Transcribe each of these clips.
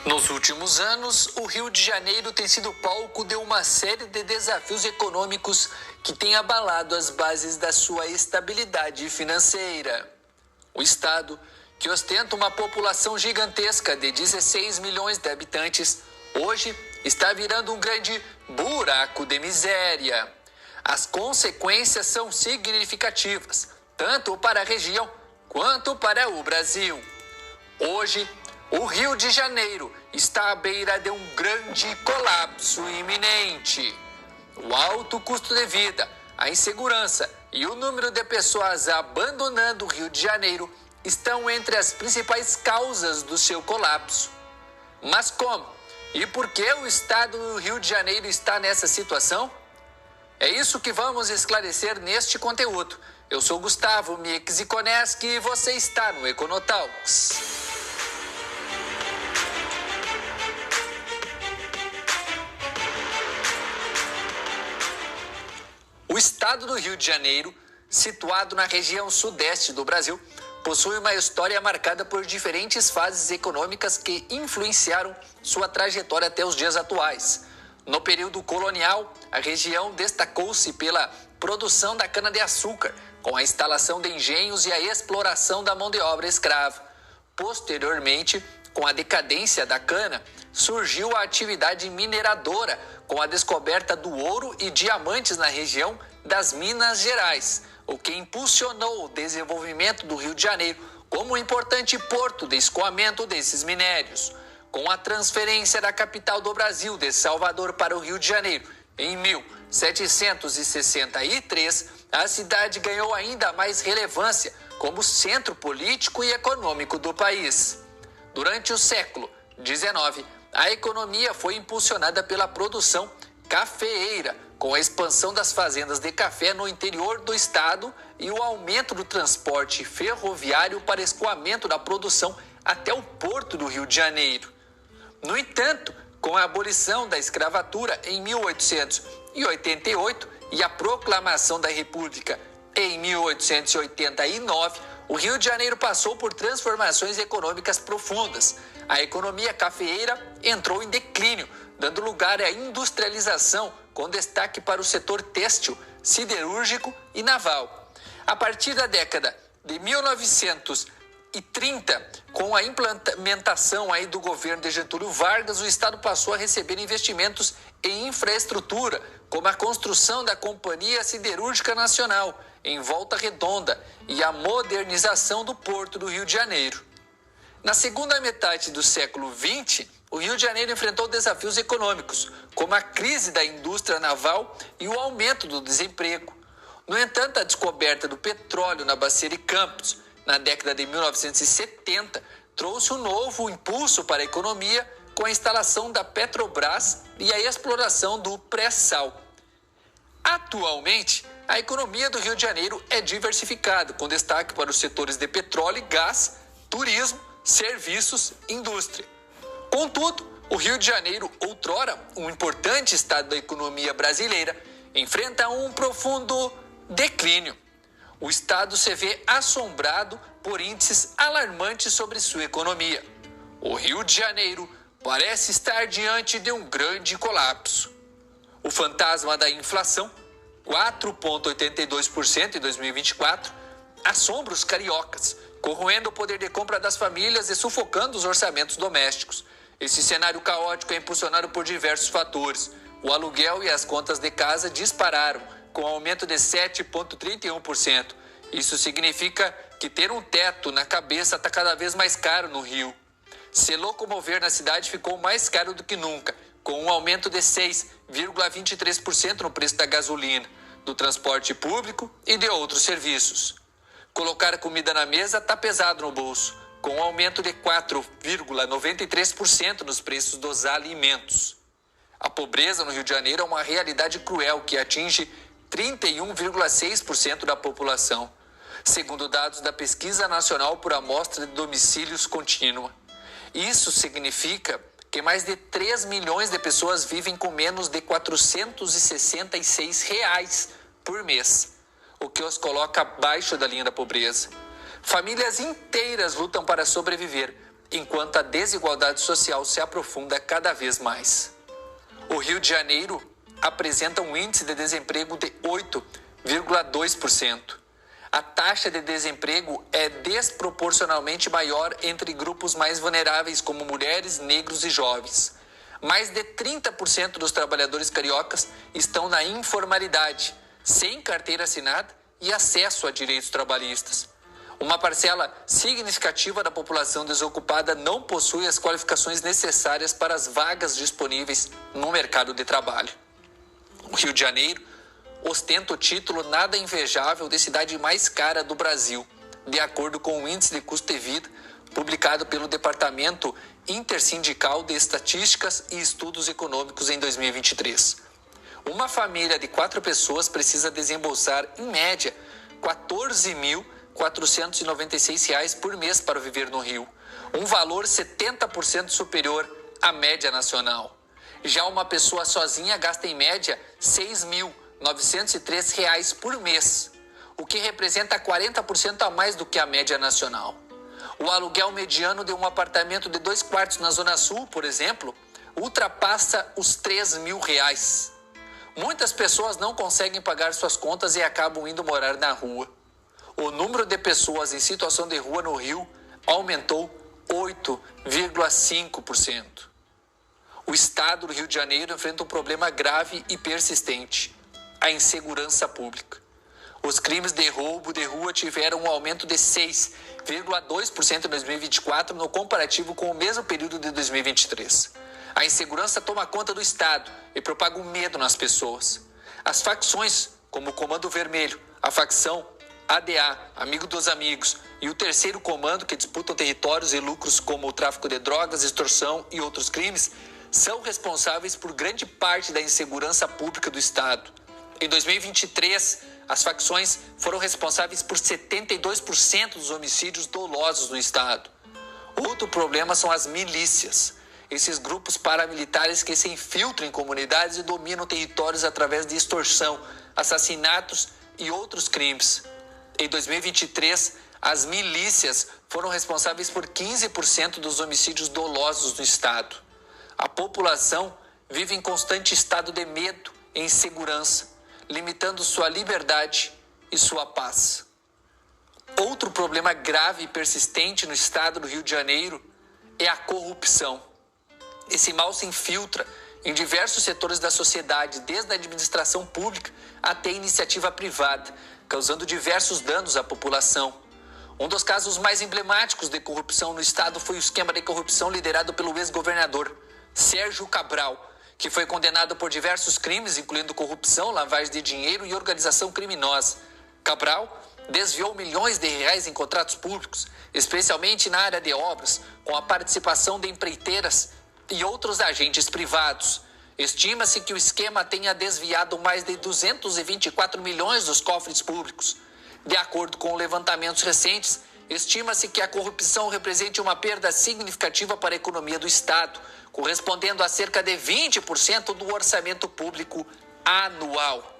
Nos últimos anos, o Rio de Janeiro tem sido palco de uma série de desafios econômicos que têm abalado as bases da sua estabilidade financeira. O estado, que ostenta uma população gigantesca de 16 milhões de habitantes, hoje está virando um grande buraco de miséria. As consequências são significativas, tanto para a região quanto para o Brasil. Hoje, o Rio de Janeiro está à beira de um grande colapso iminente. O alto custo de vida, a insegurança e o número de pessoas abandonando o Rio de Janeiro estão entre as principais causas do seu colapso. Mas como? E por que o estado do Rio de Janeiro está nessa situação? É isso que vamos esclarecer neste conteúdo. Eu sou Gustavo Mieczykoneski e você está no Econotalks. O estado do Rio de Janeiro, situado na região sudeste do Brasil, possui uma história marcada por diferentes fases econômicas que influenciaram sua trajetória até os dias atuais. No período colonial, a região destacou-se pela produção da cana-de-açúcar, com a instalação de engenhos e a exploração da mão de obra escrava. Posteriormente, com a decadência da cana, surgiu a atividade mineradora, com a descoberta do ouro e diamantes na região das Minas Gerais, o que impulsionou o desenvolvimento do Rio de Janeiro como um importante porto de escoamento desses minérios. Com a transferência da capital do Brasil, de Salvador, para o Rio de Janeiro, em 1763, a cidade ganhou ainda mais relevância como centro político e econômico do país. Durante o século XIX, a economia foi impulsionada pela produção cafeeira, com a expansão das fazendas de café no interior do estado e o aumento do transporte ferroviário para escoamento da produção até o porto do Rio de Janeiro. No entanto, com a abolição da escravatura em 1888 e a proclamação da República em 1889, o Rio de Janeiro passou por transformações econômicas profundas. A economia cafeeira entrou em declínio, dando lugar à industrialização, com destaque para o setor têxtil, siderúrgico e naval. A partir da década de 1930, com a implementação do governo de Getúlio Vargas, o Estado passou a receber investimentos em infraestrutura, como a construção da Companhia Siderúrgica Nacional, em Volta Redonda, e a modernização do Porto do Rio de Janeiro. Na segunda metade do século XX, o Rio de Janeiro enfrentou desafios econômicos, como a crise da indústria naval e o aumento do desemprego. No entanto, a descoberta do petróleo na Bacia de Campos, na década de 1970, trouxe um novo impulso para a economia com a instalação da Petrobras e a exploração do pré-sal. Atualmente, a economia do Rio de Janeiro é diversificada, com destaque para os setores de petróleo e gás, turismo, serviços e indústria. Contudo, o Rio de Janeiro, outrora um importante estado da economia brasileira, enfrenta um profundo declínio. O estado se vê assombrado por índices alarmantes sobre sua economia. O Rio de Janeiro parece estar diante de um grande colapso. O fantasma da inflação, 4,82% em 2024, assombra os cariocas, corroendo o poder de compra das famílias e sufocando os orçamentos domésticos. Esse cenário caótico é impulsionado por diversos fatores. O aluguel e as contas de casa dispararam, com aumento de 7,31%. Isso significa que ter um teto na cabeça está cada vez mais caro no Rio. Se locomover na cidade ficou mais caro do que nunca, com um aumento de 6,23% no preço da gasolina, do transporte público e de outros serviços. Colocar comida na mesa está pesado no bolso, com um aumento de 4,93% nos preços dos alimentos. A pobreza no Rio de Janeiro é uma realidade cruel que atinge 31,6% da população, segundo dados da Pesquisa Nacional por Amostra de Domicílios Contínua. Isso significa que mais de 3 milhões de pessoas vivem com menos de R$ 466 por mês, o que os coloca abaixo da linha da pobreza. Famílias inteiras lutam para sobreviver, enquanto a desigualdade social se aprofunda cada vez mais. O Rio de Janeiro apresenta um índice de desemprego de 8,2%. A taxa de desemprego é desproporcionalmente maior entre grupos mais vulneráveis, como mulheres, negros e jovens. Mais de 30% dos trabalhadores cariocas estão na informalidade, sem carteira assinada e acesso a direitos trabalhistas. Uma parcela significativa da população desocupada não possui as qualificações necessárias para as vagas disponíveis no mercado de trabalho. O Rio de Janeiro ostenta o título nada invejável de cidade mais cara do Brasil, de acordo com o Índice de Custo de Vida, publicado pelo Departamento Intersindical de Estatísticas e Estudos Econômicos em 2023. Uma família de 4 pessoas precisa desembolsar, em média, R$ 14.496 por mês para viver no Rio, um valor 70% superior à média nacional. Já uma pessoa sozinha gasta, em média, R$ 6.903 por mês, o que representa 40% a mais do que a média nacional. O aluguel mediano de um apartamento de 2 quartos na Zona Sul, por exemplo, ultrapassa os R$ 3.000. Muitas pessoas não conseguem pagar suas contas e acabam indo morar na rua. O número de pessoas em situação de rua no Rio aumentou 8,5%. O estado do Rio de Janeiro enfrenta um problema grave e persistente: a insegurança pública. Os crimes de roubo de rua tiveram um aumento de 6,2% em 2024 no comparativo com o mesmo período de 2023. A insegurança toma conta do estado e propaga o medo nas pessoas. As facções, como o Comando Vermelho, a facção ADA, Amigo dos Amigos, e o Terceiro Comando, que disputam territórios e lucros como o tráfico de drogas, extorsão e outros crimes, são responsáveis por grande parte da insegurança pública do estado. Em 2023, as facções foram responsáveis por 72% dos homicídios dolosos no estado. Outro problema são as milícias. Esses grupos paramilitares que se infiltram em comunidades e dominam territórios através de extorsão, assassinatos e outros crimes. Em 2023, as milícias foram responsáveis por 15% dos homicídios dolosos no estado. A população vive em constante estado de medo e insegurança, limitando sua liberdade e sua paz. Outro problema grave e persistente no estado do Rio de Janeiro é a corrupção. Esse mal se infiltra em diversos setores da sociedade, desde a administração pública até a iniciativa privada, causando diversos danos à população. Um dos casos mais emblemáticos de corrupção no estado foi o esquema de corrupção liderado pelo ex-governador Sérgio Cabral, que foi condenado por diversos crimes, incluindo corrupção, lavagem de dinheiro e organização criminosa. Cabral desviou milhões de reais em contratos públicos, especialmente na área de obras, com a participação de empreiteiras e outros agentes privados. Estima-se que o esquema tenha desviado mais de 224 milhões dos cofres públicos. De acordo com levantamentos recentes, estima-se que a corrupção represente uma perda significativa para a economia do estado, correspondendo a cerca de 20% do orçamento público anual.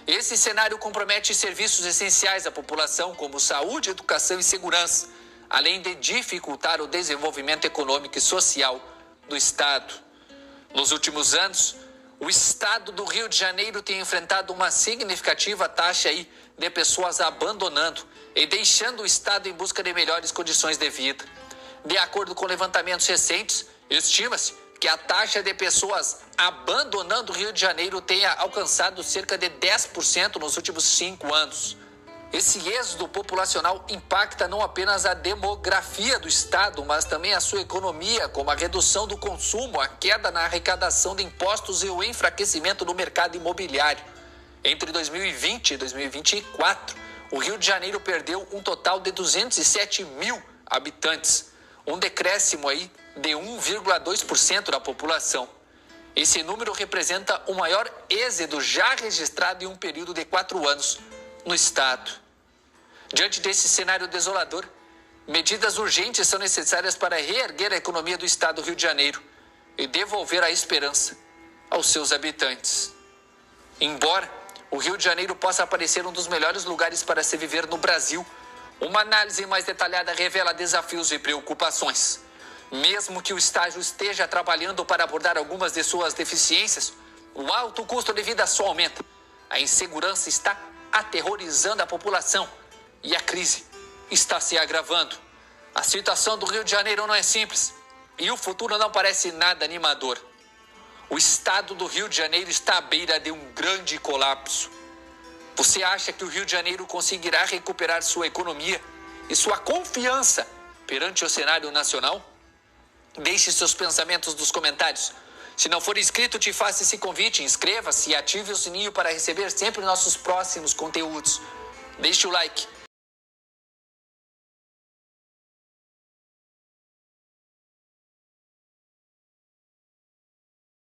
Esse cenário compromete serviços essenciais à população, como saúde, educação e segurança, além de dificultar o desenvolvimento econômico e social do estado. Nos últimos anos, o estado do Rio de Janeiro tem enfrentado uma significativa taxa de pessoas abandonando e deixando o estado em busca de melhores condições de vida. De acordo com levantamentos recentes, estima-se que a taxa de pessoas abandonando o Rio de Janeiro tenha alcançado cerca de 10% nos últimos 5 anos. Esse êxodo populacional impacta não apenas a demografia do estado, mas também a sua economia, como a redução do consumo, a queda na arrecadação de impostos e o enfraquecimento do mercado imobiliário. Entre 2020 e 2024, o Rio de Janeiro perdeu um total de 207 mil habitantes, um decréscimo de 1,2% da população. Esse número representa o maior êxodo já registrado em um período de 4 anos no estado. Diante desse cenário desolador, medidas urgentes são necessárias para reerguer a economia do estado do Rio de Janeiro e devolver a esperança aos seus habitantes. Embora o Rio de Janeiro possa parecer um dos melhores lugares para se viver no Brasil, uma análise mais detalhada revela desafios e preocupações. Mesmo que o estágio esteja trabalhando para abordar algumas de suas deficiências, o alto custo de vida só aumenta. A insegurança está aterrorizando a população e a crise está se agravando. A situação do Rio de Janeiro não é simples e o futuro não parece nada animador. O estado do Rio de Janeiro está à beira de um grande colapso. Você acha que o Rio de Janeiro conseguirá recuperar sua economia e sua confiança perante o cenário nacional? Deixe seus pensamentos nos comentários. Se não for inscrito, te faça esse convite, inscreva-se e ative o sininho para receber sempre nossos próximos conteúdos. Deixe o like